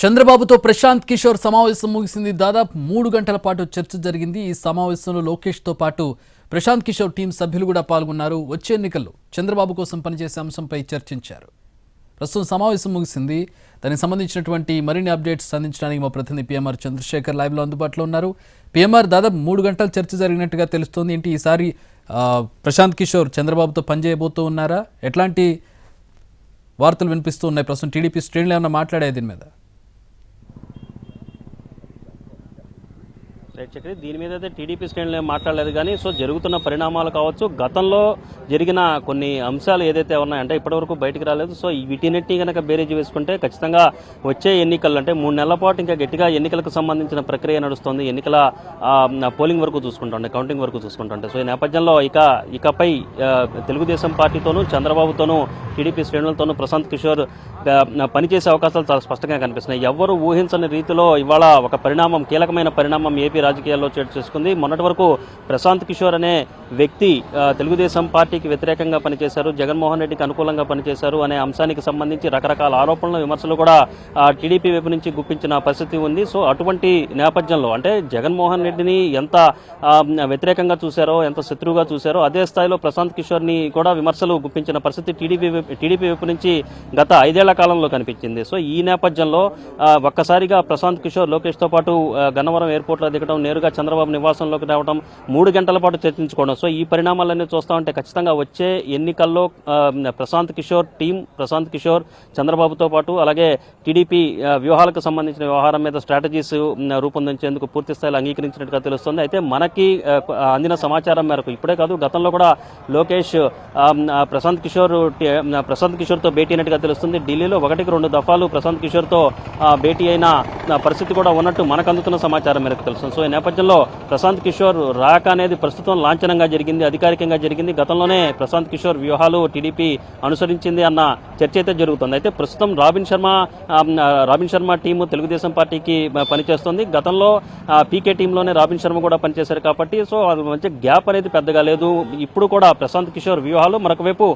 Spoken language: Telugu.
చంద్రబాబుతో ప్రశాంత్ కిషోర్ సమావేశం ముగిసింది. దాదాపు 3 గంటల పాటు చర్చ జరిగింది. ఈ సమావేశంలో లోకేష్తో పాటు ప్రశాంత్ కిషోర్ టీం సభ్యులు కూడా పాల్గొన్నారు. వచ్చే ఎన్నికల్లో చంద్రబాబు కోసం పనిచేసే అంశంపై చర్చించారు. ప్రస్తుతం సమావేశం ముగిసింది. దానికి సంబంధించినటువంటి మరిన్ని అప్డేట్స్ అందించడానికి మా ప్రతినిధి పిఎంఆర్ చంద్రశేఖర్ లైవ్లో అందుబాటులో ఉన్నారు. పిఎంఆర్, దాదాపు 3 గంటల చర్చ జరిగినట్టుగా తెలుస్తోంది. ఏంటి ఈసారి ప్రశాంత్ కిషోర్ చంద్రబాబుతో పనిచేయబోతూ ఉన్నారా? ఎట్లాంటి వార్తలు వినిపిస్తూ ఉన్నాయి? ప్రస్తుతం టీడీపీ శ్రేణులు ఏమైనా మాట్లాడాయి దీని మీద? రైట్ చక్రి, దీని మీద అయితే టీడీపీ శ్రేణులు ఏం మాట్లాడలేదు. కానీ జరుగుతున్న పరిణామాలు కావచ్చు, గతంలో జరిగిన కొన్ని అంశాలు ఏదైతే ఉన్నాయంటే ఇప్పటివరకు బయటకు రాలేదు. వీటినెట్టి కనుక బేరీజు వేసుకుంటే ఖచ్చితంగా వచ్చే ఎన్నికలు అంటే 3 నెలల పాటు ఇంకా గట్టిగా ఎన్నికలకు సంబంధించిన ప్రక్రియ నడుస్తుంది. ఎన్నికల పోలింగ్ వరకు చూసుకుంటుంటే, కౌంటింగ్ వరకు చూసుకుంటుంటే ఈ నేపథ్యంలో ఇకపై తెలుగుదేశం పార్టీతోనూ చంద్రబాబుతోనూ టీడీపీ శ్రేణులతోనూ ప్రశాంత్ కిషోర్ పనిచేసే అవకాశాలు చాలా స్పష్టంగా కనిపిస్తున్నాయి. ఎవరు ఊహించని రీతిలో ఇవాళ ఒక పరిణామం, కీలకమైన పరిణామం ఏపీ రాజకీయాల్లో చోటు చేసుకుంది. మొన్నటి వరకు ప్రశాంత్ కిషోర్ అనే వ్యక్తి తెలుగుదేశం పార్టీకి వ్యతిరేకంగా పనిచేశారు, జగన్మోహన్ రెడ్డికి అనుకూలంగా పనిచేశారు అనే అంశానికి సంబంధించి రకరకాల ఆరోపణలు, విమర్శలు కూడా టీడీపీ వైపు నుంచి గుప్పించిన పరిస్థితి ఉంది. అటువంటి నేపథ్యంలో అంటే జగన్మోహన్ రెడ్డిని ఎంత వ్యతిరేకంగా చూశారో, ఎంత శత్రువుగా చూశారో అదే స్థాయిలో ప్రశాంత్ కిషోర్ని కూడా విమర్శలు గుప్పించిన పరిస్థితి టీడీపీ వైపు నుంచి గత 5 ఏళ్ల కాలంలో కనిపించింది. ఈ నేపథ్యంలో ఒక్కసారిగా ప్రశాంత్ కిషోర్ లోకేష్తో పాటు గన్నవరం ఎయిర్పోర్ట్లో దిగడం, నేరుగా చంద్రబాబు నివాసంలోకి రావడం, 3 గంటల పాటు చర్చించుకోవడం. ఈ పరిణామాలన్నీ చూస్తూ ఉంటే ఖచ్చితంగా వచ్చే ఎన్నికల్లో ప్రశాంత్ కిషోర్ టీం, ప్రశాంత్ కిషోర్ చంద్రబాబుతో పాటు అలాగే టీడీపీ వ్యూహాలకు సంబంధించిన వ్యవహారం మీద స్ట్రాటజీస్ రూపొందించేందుకు పూర్తి స్థాయిలో అంగీకరించినట్టుగా తెలుస్తుంది. అయితే మనకి అందిన సమాచారం మేరకు ఇప్పుడే కాదు, గతంలో కూడా లోకేష్ ప్రశాంత్ కిషోర్తో భేటీ అయినట్టుగా తెలుస్తుంది. ఢిల్లీలో 1-2 దఫాలు ప్రశాంత్ కిషోర్తో భేటీ అయిన పరిస్థితి కూడా ఉన్నట్టు మనకు అందుతున్న సమాచారం మేరకు తెలుస్తుంది. ఈ నేపథ్యంలో ప్రశాంత్ కిషోర్ రాక అనేది ప్రస్తుతం లాంఛనంగా జరిగింది, అధికారికంగా జరిగింది. గతంలోనే ప్రశాంత్ కిషోర్ వ్యూహాలు టీడీపీ అనుసరించింది అన్న చర్చ అయితే జరుగుతుంది. అయితే ప్రస్తుతం రాబిన్ శర్మ టీము తెలుగుదేశం పార్టీకి పనిచేస్తుంది. గతంలో పీకే టీంలోనే రాబిన్ శర్మ కూడా పనిచేశారు కాబట్టి వాళ్ళ మధ్య గ్యాప్ అనేది పెద్దగా లేదు. ఇప్పుడు కూడా ప్రశాంత్ కిషోర్ వ్యూహాలు, మరొక వైపు